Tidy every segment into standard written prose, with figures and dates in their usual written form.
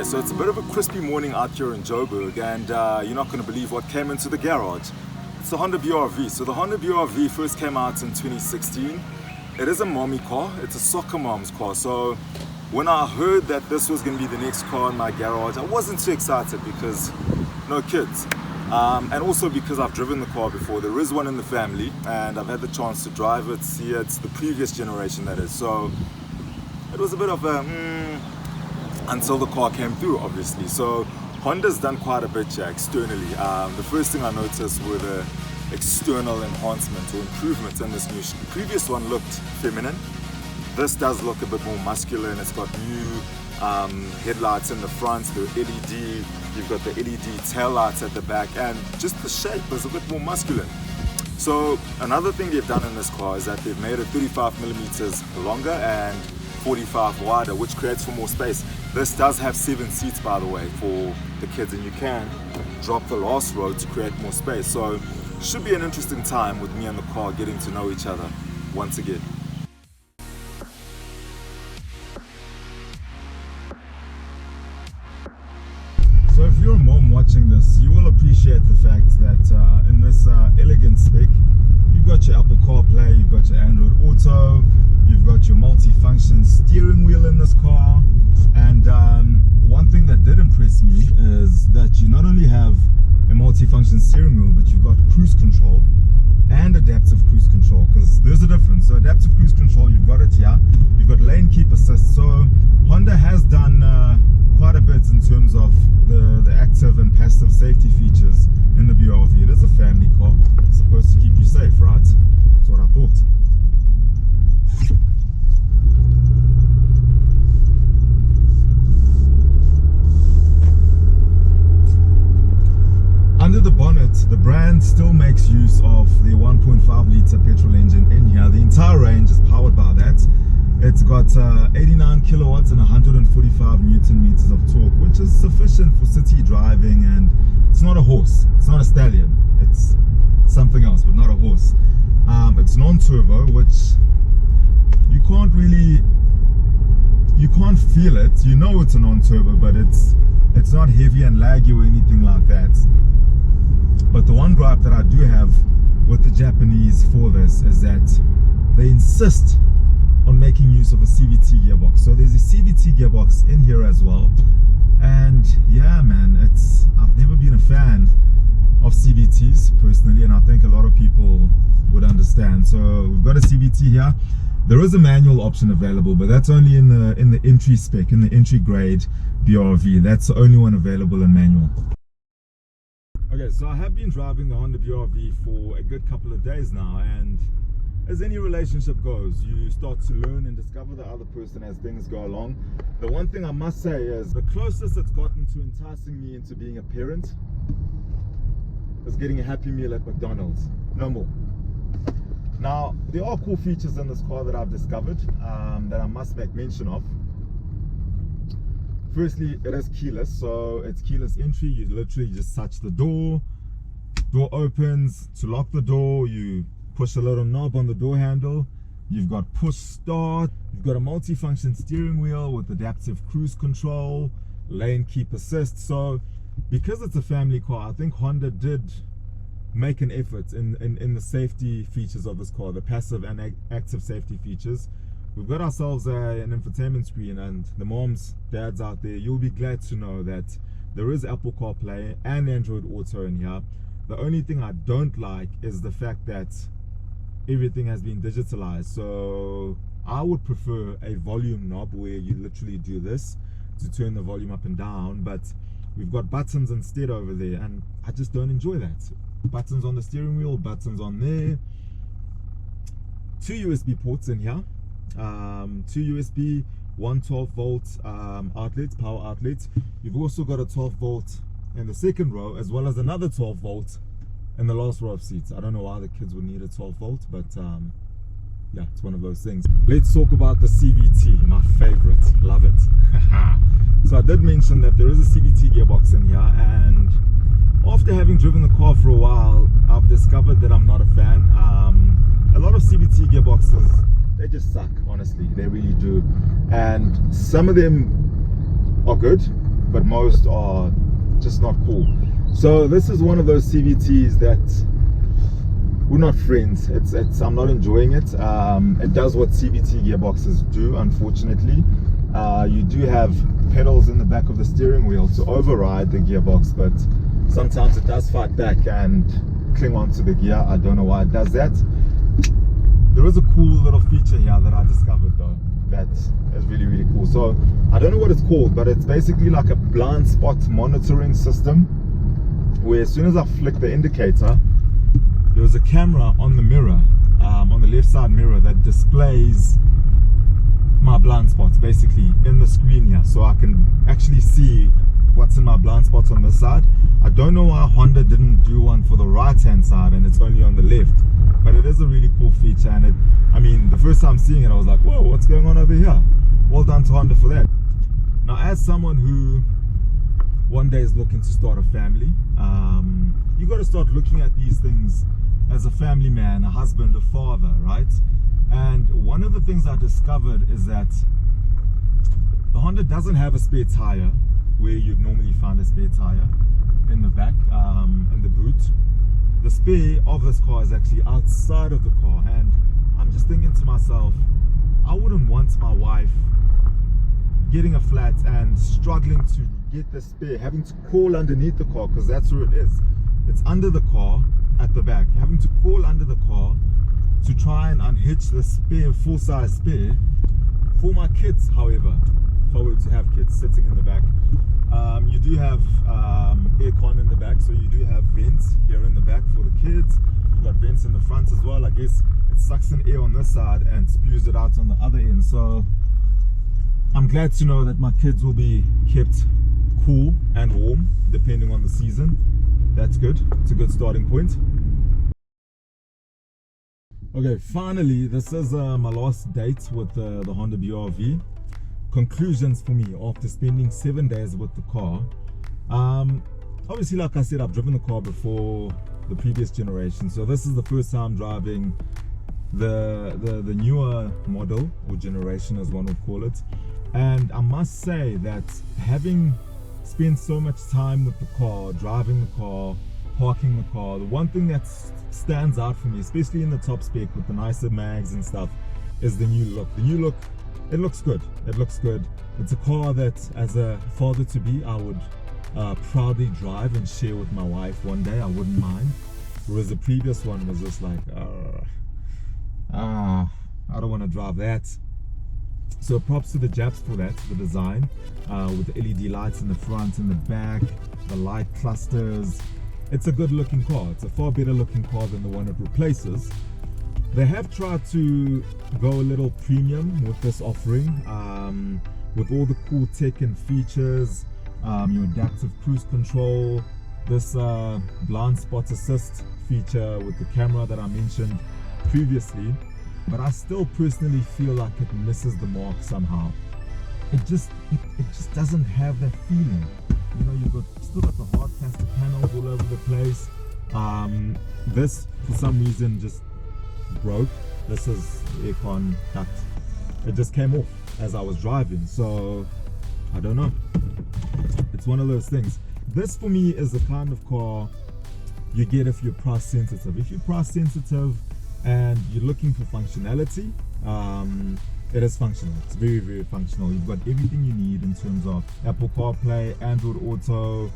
Okay, so it's a bit of a crispy morning out here in Joburg, and you're not going to believe what came into the garage. It's the Honda BRV. So the Honda BRV first came out in 2016. It is a mommy car, it's a soccer mom's car. So when I heard that this was going to be the next car in my garage, I wasn't too excited because no kids. And also because I've driven the car before. There is one in the family and I've had the chance to drive it, see it, the previous generation that is. So it was a bit of a until the car came through, obviously. So Honda's done quite a bit here externally. The first thing I noticed were the external enhancements or improvements in this new. The previous one looked feminine. This does look a bit more muscular, and it's got new headlights in the front, the LED, you've got the LED tail lights at the back, and just the shape is a bit more masculine. So another thing they've done in this car is that they've made it 35 millimeters longer and 45 wider, which creates for more space. This does have 7 seats, by the way, for the kids, and you can drop the last row to create more space. So should be an interesting time with me and the car getting to know each other once again. So if you're a mom watching this, you will appreciate the fact that in this elegant spec, you've got your Apple CarPlay, you've got your Android Auto, you've got your multi-function steering wheel in this car. And one thing that did impress me is that you not only have a multi-function steering wheel, but you've got cruise control and adaptive cruise control, because there's a difference. So adaptive cruise control, you've got it here, you've got lane keep assist. So Honda has done quite a bit in terms of the active and passive safety features in the BRV. It is a family car, it's supposed to keep you safe, right? That's what I thought. Under the bonnet, the brand still makes use of the 1.5 litre petrol engine in here. The entire range is powered by that. It's got 89 kilowatts and 145 newton meters of torque, which is sufficient for city driving, and it's not a horse, it's not a stallion, it's something else, but not a horse. It's non-turbo, which you can't feel it. You know it's a non-turbo, but it's not heavy and laggy or anything like that. But the one gripe that I do have with the Japanese for this is that they insist on making use of a CVT gearbox. So there's a CVT gearbox in here as well. And yeah, man, I've never been a fan of CVTs personally, and I think a lot of people would understand. So we've got a CVT here. There is a manual option available, but that's only in the entry spec, in the entry grade BRV. That's the only one available in manual. Okay, so I have been driving the Honda BRV for a good couple of days now, and as any relationship goes, you start to learn and discover the other person as things go along. The one thing I must say is the closest it's gotten to enticing me into being a parent is getting a Happy Meal at McDonald's. No more. Now, there are cool features in this car that I've discovered that I must make mention of. Firstly, it is keyless, so it's keyless entry. You literally just touch the door opens. To lock the door, you push a little knob on the door handle. You've got push start, you've got a multi-function steering wheel with adaptive cruise control, lane keep assist. So because it's a family car, I think Honda did make an effort in the safety features of this car, the passive and active safety features. We've got ourselves an infotainment screen, and the moms, dads out there, you'll be glad to know that there is Apple CarPlay and Android Auto in here. The only thing I don't like is the fact that everything has been digitalized. So I would prefer a volume knob where you literally do this to turn the volume up and down, but we've got buttons instead over there, and I just don't enjoy that. Buttons on the steering wheel, buttons on there. 2 USB ports in here. 2 USB, 1 12-volt outlet, power outlet. You've also got a 12-volt in the second row, as well as another 12-volt in the last row of seats. I don't know why the kids would need a 12-volt, but yeah, it's one of those things. Let's talk about the CVT, my favorite. Love it. So I did mention that there is a CVT gearbox in here, and after having driven the car for a while, I've discovered that I'm not a fan. A lot of CVT gearboxes, they just suck, honestly, they really do. And some of them are good, but most are just not cool. So this is one of those CVTs that we're not friends. I'm not enjoying it. It does what CVT gearboxes do, unfortunately. You do have pedals in the back of the steering wheel to override the gearbox, but sometimes it does fight back and cling onto the gear. I don't know why it does that. There is a cool little feature here that I discovered though that is really, really cool. So I don't know what it's called, but it's basically like a blind spot monitoring system, where as soon as I flick the indicator, there was a camera on the mirror, on the left side mirror, that displays my blind spots basically in the screen here, so I can actually see what's in my blind spots on this side. I don't know why Honda didn't do one for the right hand side and it's only on the left, but it is a really cool feature. And I mean, the first time seeing it, I was like, whoa, what's going on over here? Well done to Honda for that. Now, as someone who one day is looking to start a family, you got to start looking at these things as a family man, a husband, a father, right? And one of the things I discovered is that the Honda doesn't have a spare tire where you'd normally find a spare tire in the back, in the boot. The spare of this car is actually outside of the car, and I'm just thinking to myself, I wouldn't want my wife getting a flat and struggling to get the spare, having to crawl underneath the car, because that's where it is. It's under the car at the back, having to crawl under the car to try and unhitch the spare, full-size spare for my kids. However, if I were to have kids sitting in the back, you do have aircon in the back, so you do have vents here in the back for the kids. You've got vents in the front as well. I guess it sucks in air on this side and spews it out on the other end. So I'm glad to know that my kids will be kept cool and warm depending on the season. That's good. It's a good starting point. Okay, finally, this is my last date with the Honda BRV. Conclusions for me after spending 7 days with the car. Obviously, like I said, I've driven the car before, the previous generation, so this is the first time driving the newer model, or generation as one would call it. And I must say that having spent so much time with the car, driving the car, parking the car, the one thing that stands out for me, especially in the top spec with the nicer mags and stuff, is the new look. The new look, it looks good. It looks good. It's a car that, as a father-to-be, I would proudly drive and share with my wife one day. I wouldn't mind. Whereas the previous one was just like, I don't want to drive that. So props to the Japs for that, the design, with the LED lights in the front and the back, the light clusters. It's a good looking car. It's a far better looking car than the one it replaces. They have tried to go a little premium with this offering, with all the cool tech and features, your adaptive cruise control, this blind spot assist feature with the camera that I mentioned previously. But I still personally feel like it misses the mark somehow. It just doesn't have that feeling. You know, you've still got the hard plastic panels all over the place. This, for some reason, just broke. This is aircon duct. It just came off as I was driving. So, I don't know. It's one of those things. This, for me, is the kind of car you get if you're price sensitive. If you're price sensitive and you're looking for functionality, it is functional. It's very, very functional. You've got everything you need in terms of Apple CarPlay, Android Auto,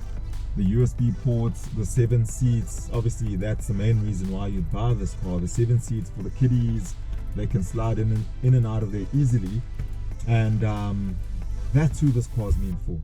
the USB ports, the 7 seats. Obviously, that's the main reason why you'd buy this car. The 7 seats for the kiddies, they can slide in and out of there easily. And that's who this car is meant for.